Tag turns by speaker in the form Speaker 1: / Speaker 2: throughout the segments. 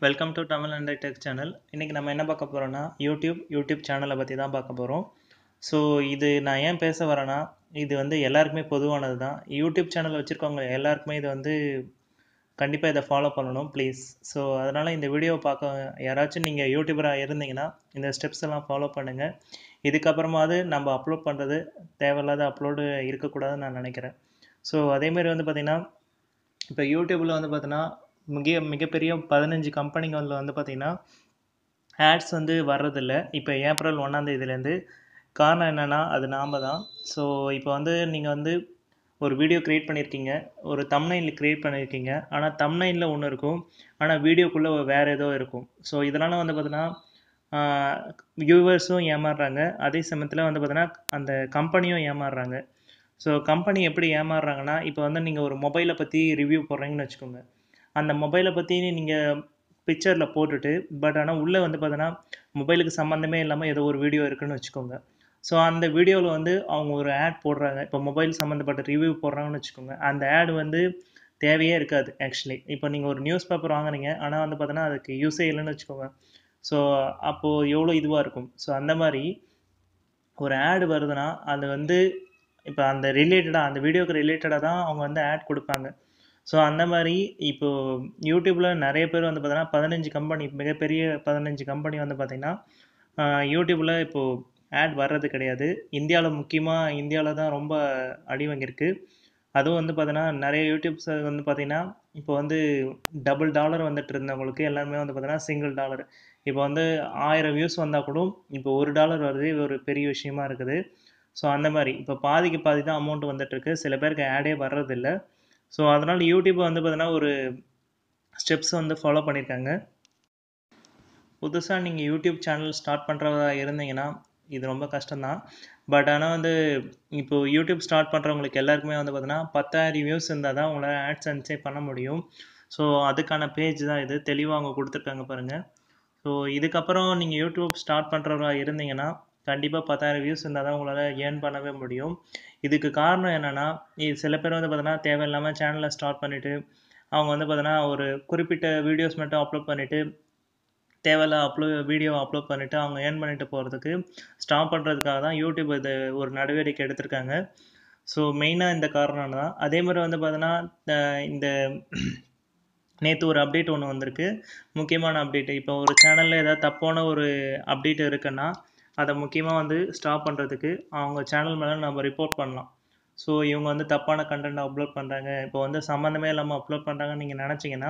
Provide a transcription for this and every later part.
Speaker 1: Welcome to Tamil and tech channel. இன்றைக்கி நம்ம என்ன பார்க்க போகிறோன்னா யூடியூப் சேனலை பற்றி தான் பார்க்க போகிறோம். ஸோ இது நான் ஏன் பேச வரேன்னா, இது வந்து எல்லாருக்குமே பொதுவானது தான். யூடியூப் சேனல் வச்சுருக்கவங்க எல்லாருக்குமே இது வந்து கண்டிப்பாக இதை ஃபாலோ பண்ணணும் ப்ளீஸ். ஸோ அதனால் இந்த வீடியோவை பார்க்க யாராச்சும் நீங்கள் யூடியூபராக இருந்தீங்கன்னா இந்த ஸ்டெப்ஸ் எல்லாம் ஃபாலோ பண்ணுங்கள். இதுக்கப்புறமாவது நம்ம அப்லோட் பண்ணுறது தேவையில்லாத அப்லோடு இருக்கக்கூடாதுன்னு நான் நினைக்கிறேன். ஸோ அதேமாரி வந்து பார்த்திங்கன்னா, இப்போ யூடியூப்பில் வந்து பார்த்தீங்கன்னா மிகப்பெரிய 15 கம்பெனிகளில் வந்து பார்த்திங்கன்னா ஆட்ஸ் வந்து வர்றதில்ல இப்போ ஏப்ரல் 1 காரணம் என்னென்னா அது நாம் தான். ஸோ இப்போ வந்து நீங்கள் வந்து ஒரு வீடியோ க்ரியேட் பண்ணியிருக்கீங்க, ஒரு தம்ப்நெயில் க்ரியேட் பண்ணியிருக்கீங்க, ஆனால் தம்ப்நெயிலில் ஒன்று இருக்கும், ஆனால் வீடியோக்குள்ளே வேறு ஏதோ இருக்கும். ஸோ இதனால் வந்து பார்த்தீங்கன்னா வியூவர்ஸும் ஏமாறுறாங்க, அதே சமயத்தில் வந்து பார்த்தீங்கன்னா அந்த கம்பெனியும் ஏமாறுறாங்க. ஸோ கம்பெனி எப்படி ஏமாறுறாங்கன்னா, இப்போ வந்து நீங்கள் ஒரு மொபைலை பற்றி ரிவ்யூ போடுறீங்கன்னு வச்சுக்கோங்க. அந்த மொபைலை பற்றி நீங்கள் பிக்சரில் போட்டுட்டு பட் ஆனால் உள்ளே வந்து பார்த்தீங்கன்னா மொபைலுக்கு சம்மந்தமே இல்லாமல் ஏதோ ஒரு வீடியோ இருக்குதுன்னு வச்சுக்கோங்க. ஸோ அந்த வீடியோவில் வந்து அவங்க ஒரு ஆட் போடுறாங்க, இப்போ மொபைல் சம்மந்தப்பட்ட ரிவ்யூ போடுறாங்கன்னு வச்சுக்கோங்க. அந்த ஆட் வந்து தேவையே இருக்காது ஆக்சுவலி. இப்போ நீங்கள் ஒரு நியூஸ் பேப்பர் வாங்குறீங்க, ஆனால் வந்து பார்த்தீங்கன்னா அதுக்கு யூஸே இல்லைன்னு வச்சுக்கோங்க. ஸோ அப்போது எவ்வளோ இதுவாக இருக்கும். ஸோ அந்த மாதிரி ஒரு ஆட் வருதுன்னா அது வந்து இப்போ அந்த ரிலேட்டடாக அந்த வீடியோக்கு ரிலேட்டடாக தான் அவங்க வந்து ஆட் கொடுப்பாங்க. ஸோ அந்த மாதிரி இப்போது யூடியூப்பில் நிறைய பேர் வந்து பார்த்தீங்கன்னா 15 கம்பெனி, மிகப்பெரிய 15 கம்பெனி வந்து பார்த்திங்கன்னா யூடியூப்பில் இப்போது ஆட் வர்றது கிடையாது. இந்தியாவில் தான் ரொம்ப அடி வாங்கியிருக்கு. அதுவும் வந்து பார்த்தீங்கன்னா நிறைய யூடியூப்ஸ் வந்து பார்த்திங்கன்னா இப்போ வந்து $1 வந்துட்டு இருந்தவங்களுக்கு எல்லாருமே வந்து பார்த்தீங்கன்னா $1. இப்போ வந்து 1000 வியூஸ் வந்தால் கூட இப்போ $1 வருது, இது ஒரு பெரிய விஷயமா இருக்குது. ஸோ அந்த மாதிரி இப்போ பாதிக்கு பாதி தான் அமௌண்ட் வந்துட்டுருக்கு, சில பேருக்கு ஆடே வர்றதில்லை. ஸோ அதனால் யூடியூப் வந்து பார்த்தீங்கன்னா ஒரு ஸ்டெப்ஸ் வந்து ஃபாலோ பண்ணியிருக்காங்க. புதுசாக நீங்கள் யூடியூப் சேனல் ஸ்டார்ட் பண்ணுறதா இருந்தீங்கன்னா இது ரொம்ப கஷ்டம்தான். பட் ஆனால் வந்து இப்போது யூடியூப் ஸ்டார்ட் பண்ணுறவங்களுக்கு எல்லாருக்குமே வந்து பார்த்தீங்கன்னா 10,000 வியூஸ் இருந்தால் தான் உங்களால் ஆட்சன்ஸே பண்ண முடியும். ஸோ அதுக்கான பேஜ் தான் இது, தெளிவாக அவங்க கொடுத்துருக்காங்க பாருங்கள். ஸோ இதுக்கப்புறம் நீங்கள் யூடியூப் ஸ்டார்ட் பண்ணுறவரா இருந்தீங்கன்னா கண்டிப்பாக 10,000 வியூஸ் இருந்தால் தான் உங்களால் ஏர்ன் பண்ணவே முடியும். இதுக்கு காரணம் என்னென்னா, சில பேர் வந்து பார்த்தீங்கன்னா தேவையில்லாமல் சேனலை ஸ்டார்ட் பண்ணிவிட்டு அவங்க வந்து பார்த்தீங்கன்னா ஒரு குறிப்பிட்ட வீடியோஸ் மட்டும் அப்லோட் பண்ணிவிட்டு தேவையில்ல வீடியோ அப்லோட் பண்ணிவிட்டு அவங்க ஏர்ன் பண்ணிட்டு போகிறதுக்கு ஸ்டாப் பண்ணுறதுக்காக தான் யூடியூப் இது ஒரு நடவடிக்கை எடுத்திருக்காங்க. ஸோ மெயினாக இந்த காரணம் தான். அதே மாதிரி வந்து பார்த்தீங்கன்னா இந்த நேற்று ஒரு அப்டேட் ஒன்று வந்திருக்கு, முக்கியமான அப்டேட். இப்போ ஒரு சேனலில் ஏதாவது தப்பான ஒரு அப்டேட் இருக்குன்னா அதை முக்கியமாக வந்து ஸ்டாப் பண்ணுறதுக்கு அவங்க சேனல் மேலே நம்ம ரிப்போர்ட் பண்ணலாம். ஸோ இவங்க வந்து தப்பான கண்டென்ட் அப்லோட் பண்ணுறாங்க, இப்போ வந்து சம்மந்தமே இல்லாமல் அப்லோட் பண்ணுறாங்கன்னு நீங்கள் நினச்சிங்கன்னா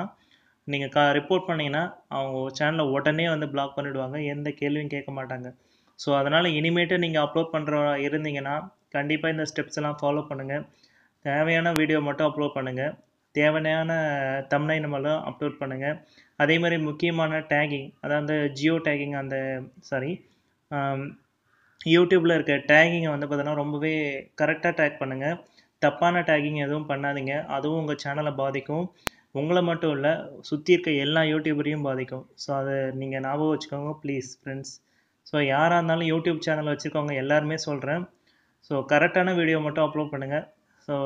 Speaker 1: நீங்கள் ரிப்போர்ட் பண்ணிங்கன்னா அவங்க சேனலை உடனே வந்து பிளாக் பண்ணிவிடுவாங்க, எந்த கேள்வியும் கேட்க மாட்டாங்க. ஸோ அதனால் இனிமேட்டு நீங்கள் அப்லோட் பண்ணுறவா இருந்தீங்கன்னா கண்டிப்பாக இந்த ஸ்டெப்ஸ் எல்லாம் ஃபாலோ பண்ணுங்கள். தேவையான வீடியோ மட்டும் அப்லோட் பண்ணுங்கள், தேவையான தம்ப்நெயில் மட்டும் அப்லோட் பண்ணுங்கள். அதே மாதிரி முக்கியமான டேகிங், அதாவது ஜியோ டேகிங், அந்த யூடியூப்பில் இருக்க டேகிங்கை வந்து பார்த்தீங்கன்னா ரொம்பவே கரெக்டாக டேக் பண்ணுங்கள். தப்பான டேகிங் எதுவும் பண்ணாதீங்க, அதுவும் உங்கள் சேனலை பாதிக்கும். உங்களை மட்டும் இல்லை, சுற்றி இருக்க எல்லா யூடியூபரையும் பாதிக்கும். ஸோ அதை நீங்கள் ஞாபகம் வச்சுக்கோங்க ப்ளீஸ் ஃப்ரெண்ட்ஸ். ஸோ யாராக இருந்தாலும் யூடியூப் சேனல் வச்சுருக்கவங்க எல்லாருமே சொல்கிறேன், ஸோ கரெக்டான வீடியோ மட்டும் அப்லோட் பண்ணுங்கள். ஸோ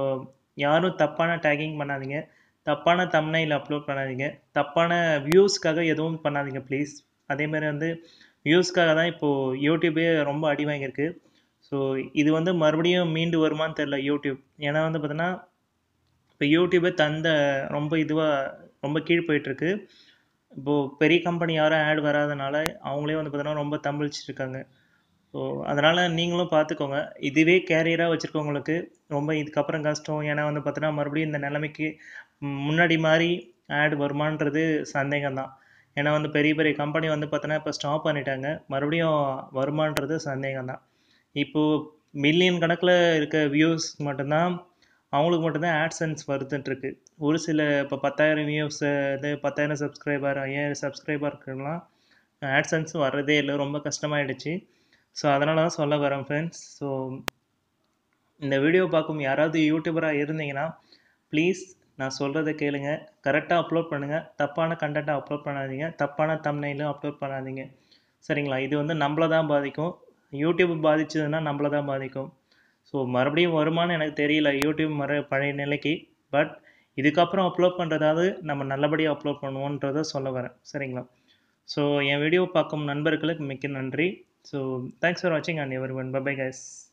Speaker 1: யாரும் தப்பான டேகிங் பண்ணாதீங்க, தப்பான தம்ப்நெயில் அப்லோட் பண்ணாதீங்க, தப்பான வியூஸ்க்காக எதுவும் பண்ணாதீங்க ப்ளீஸ். அதேமாதிரி வந்து வியூஸ்க்காக தான் இப்போது யூடியூபே ரொம்ப அடி வாங்கியிருக்கு. ஸோ இது வந்து மறுபடியும் மீண்டு வருமானு தெரில யூடியூப். ஏன்னா வந்து பார்த்தீங்கன்னா இப்போ யூடியூபே ரொம்ப கீழ் போயிட்டுருக்கு. இப்போது பெரிய கம்பெனி யாரும் ஆட் வராதனால அவங்களே வந்து பார்த்தீங்கன்னா ரொம்ப தம்பிழிச்சிட்ருக்காங்க. ஸோ அதனால் நீங்களும் பார்த்துக்கோங்க, இதுவே கேரியராக வச்சுருக்கவங்களுக்கு ரொம்ப இதுக்கப்புறம் கஷ்டம். ஏன்னா வந்து பார்த்தீங்கன்னா மறுபடியும் இந்த நிலைமைக்கு முன்னாடி மாதிரி ஆட் வருமானது சந்தேகம்தான். ஏன்னா வந்து பெரிய பெரிய கம்பெனி வந்து பார்த்தோன்னா இப்போ ஸ்டாப் பண்ணிட்டாங்க, மறுபடியும் வருமானது சந்தேகம்தான். இப்போது மில்லியன் கணக்கில் இருக்க வியூஸ் மட்டும்தான் அவங்களுக்கு மட்டும்தான் ஆட்சன்ஸ் வருதுன்ட்ருக்கு. ஒரு சில இப்போ 10,000 வியூஸ், இது 10,000 சப்ஸ்கிரைபர், 5,000 சப்ஸ்கிரைபருக்குலாம் ஆட்சன்ஸ் வர்றதே இல்லை, ரொம்ப கஷ்டமாயிடுச்சு. ஸோ அதனால தான் சொல்ல வரேன் ஃப்ரெண்ட்ஸ். ஸோ இந்த வீடியோ பார்க்கும் யாராவது யூடியூபராக இருந்தீங்கன்னா ப்ளீஸ் நான் சொல்கிறத கேளுங்க, கரெக்டாக அப்லோட் பண்ணுங்கள், தப்பான கண்டென்ட்டை அப்லோட் பண்ணாதீங்க, தப்பான தம்ப்நெயிலும் அப்லோட் பண்ணாதீங்க, சரிங்களா? இது வந்து நம்மளை தான் பாதிக்கும், யூடியூப் பாதிச்சதுன்னா நம்மளை தான் பாதிக்கும். ஸோ மறுபடியும் வருமானு எனக்கு தெரியல யூடியூப் பழைய நிலைக்கு. பட் இதுக்கப்புறம் அப்லோட் பண்ணுறதாவது நம்ம நல்லபடியாக அப்லோட் பண்ணுவோன்றதை சொல்ல வரேன். சரிங்களா? ஸோ என் வீடியோ பார்க்கும் நண்பர்களுக்கு மிக்க நன்றி. ஸோ தேங்க்ஸ் ஃபார் வாட்சிங் and everyone. Bye bye guys.